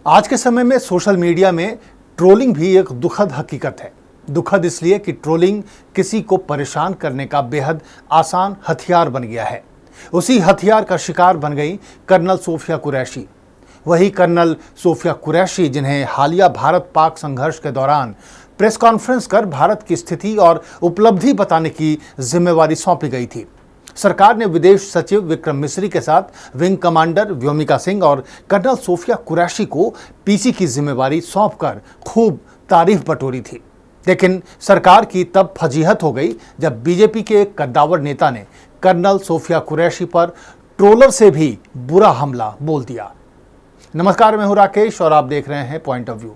आज के समय में सोशल मीडिया में ट्रोलिंग भी एक दुखद हकीकत है। दुखद इसलिए कि ट्रोलिंग किसी को परेशान करने का बेहद आसान हथियार बन गया है। उसी हथियार का शिकार बन गई कर्नल सोफिया कुरैशी। वही कर्नल सोफिया कुरैशी जिन्हें हालिया भारत पाक संघर्ष के दौरान प्रेस कॉन्फ्रेंस कर भारत की स्थिति और उपलब्धि बताने की जिम्मेवारी सौंपी गई थी। सरकार ने विदेश सचिव विक्रम मिस्री के साथ विंग कमांडर व्योमिका सिंह और कर्नल सोफिया कुरैशी को पीसी की जिम्मेवारी सौंपकर खूब तारीफ बटोरी थी। लेकिन सरकार की तब फजीहत हो गई जब बीजेपी के एक कद्दावर नेता ने कर्नल सोफिया कुरैशी पर ट्रोलर से भी बुरा हमला बोल दिया। नमस्कार, मैं हूं राकेश और आप देख रहे हैं point of view.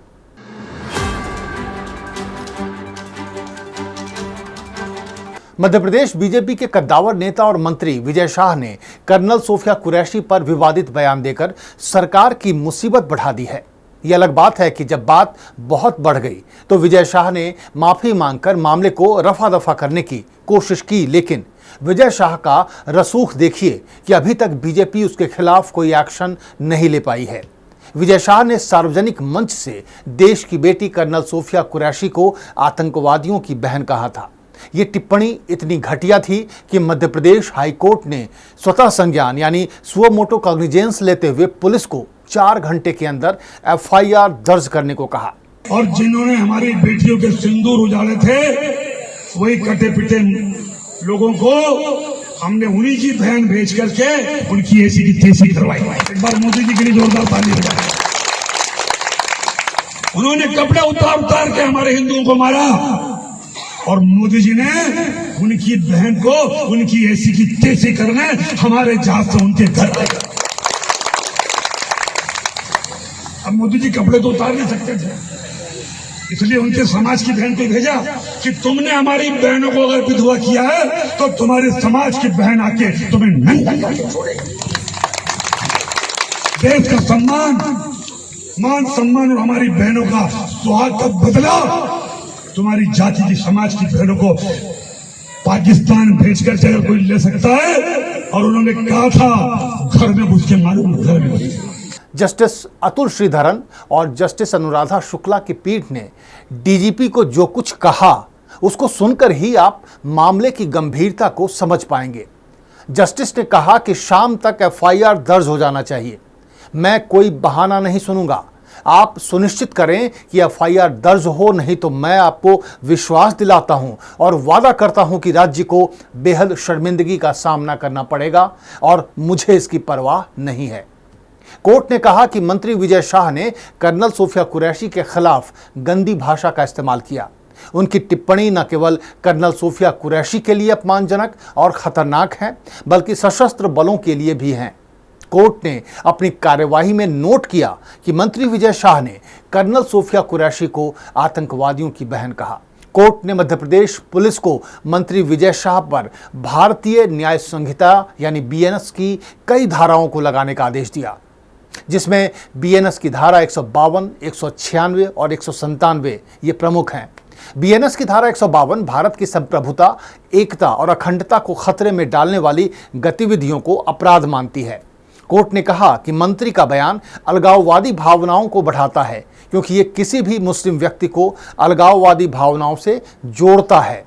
Madhya Pradesh BJP के कद्दावर नेता और मंत्री विजय शाह ने कर्नल सोफिया कुरैशी पर विवादित बयान देकर सरकार की मुसीबत बढ़ा दी है। यह अलग बात है कि जब बात बहुत बढ़ गई तो विजय शाह ने माफी मांगकर मामले को रफा दफा करने की कोशिश की, लेकिन विजय शाह का रसूख देखिए कि अभी तक बीजेपी उसके खिलाफ कोई एक्शन नहीं ले पाई है। विजय शाह ने सार्वजनिक मंच से देश की बेटी कर्नल सोफिया कुरैशी को आतंकवादियों की बहन कहा था। ये टिप्पणी इतनी घटिया थी कि मध्य प्रदेश हाईकोर्ट ने स्वतः संज्ञान यानी सुओ मोटो कॉग्निजेंस लेते हुए पुलिस को 4 घंटे के अंदर एफआईआर दर्ज करने को कहा। और जिन्होंने हमारी बेटियों के सिंदूर उजाड़े थे, वही कटे पिटे लोगों को हमने उन्हीं की बहन भेज करके उनकी ऐसी की तैसी करवाई। एक बार मोदी जी के लिए जोरदार ताली बजाएं। उन्होंने कपड़े उतार उतार के हमारे हिंदुओं को मारा और मोदी जी ने उनकी बहन को उनकी ऐसी की तैसी करने हमारे जहाज से उनके घर आए। अब मोदी जी कपड़े तो उतार नहीं सकते थे, इसलिए उनके समाज की बहन को भेजा कि तुमने हमारी बहनों को अगर विधवा किया है तो तुम्हारे समाज की बहन आके तुम्हें नंगा करके छोड़ेगी। देश का सम्मान, मान सम्मान और हमारी बहनों का सुहाग का बदला तुम्हारी जाति की समाज की बहनों को पाकिस्तान भेजकर अगर कोई ले सकता है, और उन्होंने कहा था घर में घुस के मालूम घर में घुस। जस्टिस अतुल श्रीधरन और जस्टिस अनुराधा शुक्ला की पीठ ने डीजीपी को जो कुछ कहा उसको सुनकर ही आप मामले की गंभीरता को समझ पाएंगे। जस्टिस ने कहा कि शाम तक एफआईआर दर्ज हो जाना चाहिए। मैं कोई बहाना नहीं सुनूंगा, आप सुनिश्चित करें कि एफआईआर दर्ज हो, नहीं तो मैं आपको विश्वास दिलाता हूं और वादा करता हूं कि राज्य को बेहद शर्मिंदगी का सामना करना पड़ेगा और मुझे इसकी परवाह नहीं है। कोर्ट ने कहा कि मंत्री विजय शाह ने कर्नल सोफिया कुरैशी के खिलाफ गंदी भाषा का इस्तेमाल किया। उनकी टिप्पणी न केवल कर्नल सोफिया कुरैशी के लिए अपमानजनक और खतरनाक है, बल्कि सशस्त्र बलों के लिए भी हैं। कोर्ट ने अपनी कार्यवाही में नोट किया कि मंत्री विजय शाह ने कर्नल सोफिया कुरैशी को आतंकवादियों की बहन कहा। कोर्ट ने मध्य प्रदेश पुलिस को मंत्री विजय शाह पर भारतीय न्याय संहिता यानी बीएनएस की कई धाराओं को लगाने का आदेश दिया, जिसमें बीएनएस की धारा 152, 196 और 197 ये प्रमुख हैं। बीएनएस की धारा 152 भारत की संप्रभुता, एकता और अखंडता को खतरे में डालने वाली गतिविधियों को अपराध मानती है। कोर्ट ने कहा कि मंत्री का बयान अलगाववादी भावनाओं को बढ़ाता है, क्योंकि ये किसी भी मुस्लिम व्यक्ति को अलगाववादी भावनाओं से जोड़ता है।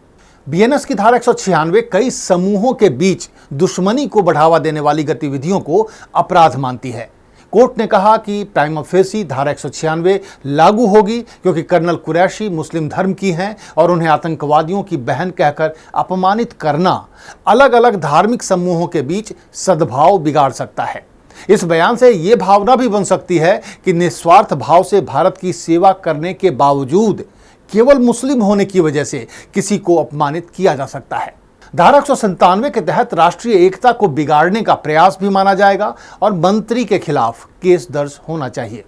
बीएनएस की धारा 196 कई समूहों के बीच दुश्मनी को बढ़ावा देने वाली गतिविधियों को अपराध मानती है। कोर्ट ने कहा कि प्राइमा फेसी धारा 196 लागू होगी, क्योंकि कर्नल कुरैशी मुस्लिम धर्म की हैं और उन्हें आतंकवादियों की बहन कहकर अपमानित करना अलग अलग धार्मिक समूहों के बीच सद्भाव बिगाड़ सकता है। इस बयान से ये भावना भी बन सकती है कि निस्वार्थ भाव से भारत की सेवा करने के बावजूद केवल मुस्लिम होने की वजह से किसी को अपमानित किया जा सकता है। धारा 197 के तहत राष्ट्रीय एकता को बिगाड़ने का प्रयास भी माना जाएगा और मंत्री के खिलाफ केस दर्ज होना चाहिए।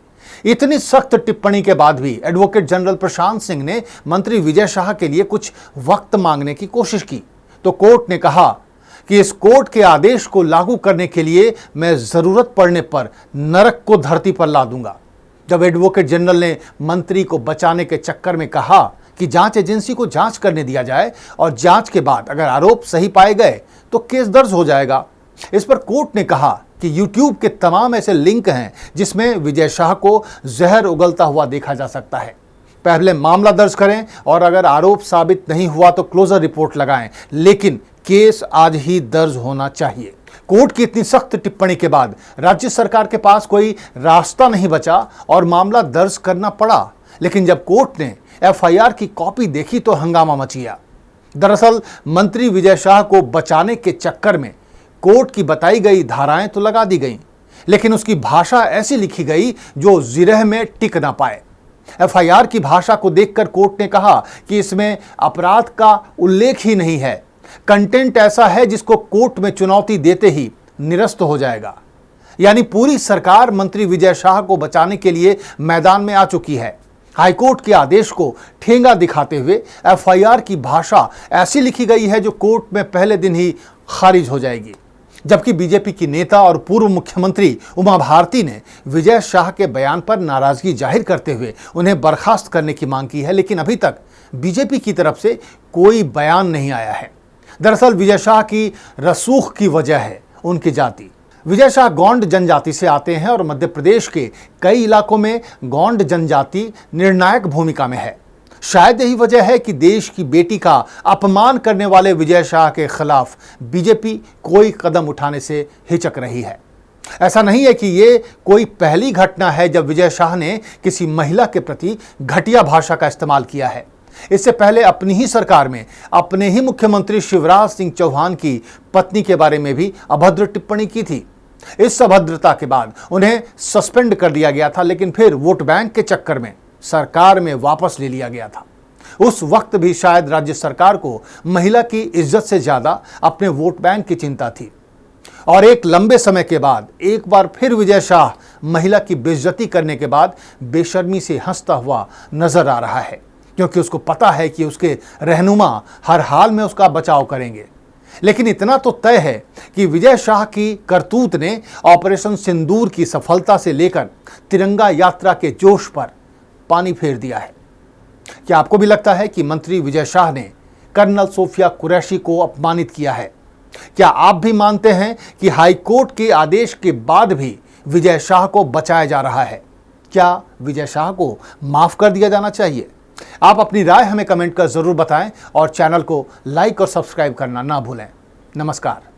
इतनी सख्त टिप्पणी के बाद भी एडवोकेट जनरल प्रशांत सिंह ने मंत्री विजय शाह के लिए कुछ वक्त मांगने की कोशिश की, तो कोर्ट ने कहा कि इस कोर्ट के आदेश को लागू करने के लिए मैं जरूरत पड़ने पर नरक को धरती पर ला दूंगा। जब एडवोकेट जनरल ने मंत्री को बचाने के चक्कर में कहा कि जांच एजेंसी को जांच करने दिया जाए और जांच के बाद अगर आरोप सही पाए गए तो केस दर्ज हो जाएगा, इस पर कोर्ट ने कहा कि यूट्यूब के तमाम ऐसे लिंक हैं जिसमें विजय शाह को जहर उगलता हुआ देखा जा सकता है। पहले मामला दर्ज करें और अगर आरोप साबित नहीं हुआ तो क्लोजर रिपोर्ट लगाएं, लेकिन केस आज ही दर्ज होना चाहिए। कोर्ट की इतनी सख्त टिप्पणी के बाद राज्य सरकार के पास कोई रास्ता नहीं बचा और मामला दर्ज करना पड़ा। लेकिन जब कोर्ट ने एफआईआर की कॉपी देखी तो हंगामा मच गया। दरअसल मंत्री विजय शाह को बचाने के चक्कर में कोर्ट की बताई गई धाराएं तो लगा दी गईं, लेकिन उसकी भाषा ऐसी लिखी गई जो जिरह में टिक ना पाए। एफआईआर की भाषा को देखकर कोर्ट ने कहा कि इसमें अपराध का उल्लेख ही नहीं है। कंटेंट ऐसा है जिसको कोर्ट में चुनौती देते ही निरस्त हो जाएगा। यानी पूरी सरकार मंत्री विजय शाह को बचाने के लिए मैदान में आ चुकी है। हाईकोर्ट के आदेश को ठेंगा दिखाते हुए एफआईआर की भाषा ऐसी लिखी गई है जो कोर्ट में पहले दिन ही खारिज हो जाएगी। जबकि बीजेपी की नेता और पूर्व मुख्यमंत्री उमा भारती ने विजय शाह के बयान पर नाराजगी जाहिर करते हुए उन्हें बर्खास्त करने की मांग की है, लेकिन अभी तक बीजेपी की तरफ से कोई बयान नहीं आया है। दरअसल विजय शाह की रसूख की वजह है उनकी जाति। विजय शाह गोंड जनजाति से आते हैं और मध्य प्रदेश के कई इलाकों में गोंड जनजाति निर्णायक भूमिका में है। शायद यही वजह है कि देश की बेटी का अपमान करने वाले विजय शाह के खिलाफ बीजेपी कोई कदम उठाने से हिचक रही है। ऐसा नहीं है कि ये कोई पहली घटना है जब विजय शाह ने किसी महिला के प्रति घटिया भाषा का इस्तेमाल किया है। इससे पहले अपनी ही सरकार में अपने ही मुख्यमंत्री शिवराज सिंह चौहान की पत्नी के बारे में भी अभद्र टिप्पणी की थी। इस अभद्रता के बाद उन्हें सस्पेंड कर दिया गया था, लेकिन फिर वोट बैंक के चक्कर में सरकार में वापस ले लिया गया था। उस वक्त भी शायद राज्य सरकार को महिला की इज्जत से ज्यादा अपने वोट बैंक की चिंता थी। और एक लंबे समय के बाद एक बार फिर विजय शाह महिला की बेइज्जती करने के बाद बेशर्मी से हंसता हुआ नजर आ रहा है, क्योंकि उसको पता है कि उसके रहनुमा हर हाल में उसका बचाव करेंगे। लेकिन इतना तो तय है कि विजय शाह की करतूत ने ऑपरेशन सिंदूर की सफलता से लेकर तिरंगा यात्रा के जोश पर पानी फेर दिया है। क्या आपको भी लगता है कि मंत्री विजय शाह ने कर्नल सोफिया कुरैशी को अपमानित किया है? क्या आप भी मानते हैं कि हाईकोर्ट के आदेश के बाद भी विजय शाह को बचाया जा रहा है? क्या विजय शाह को माफ कर दिया जाना चाहिए? आप अपनी राय हमें कमेंट कर जरूर बताएं और चैनल को लाइक और सब्सक्राइब करना ना भूलें। नमस्कार।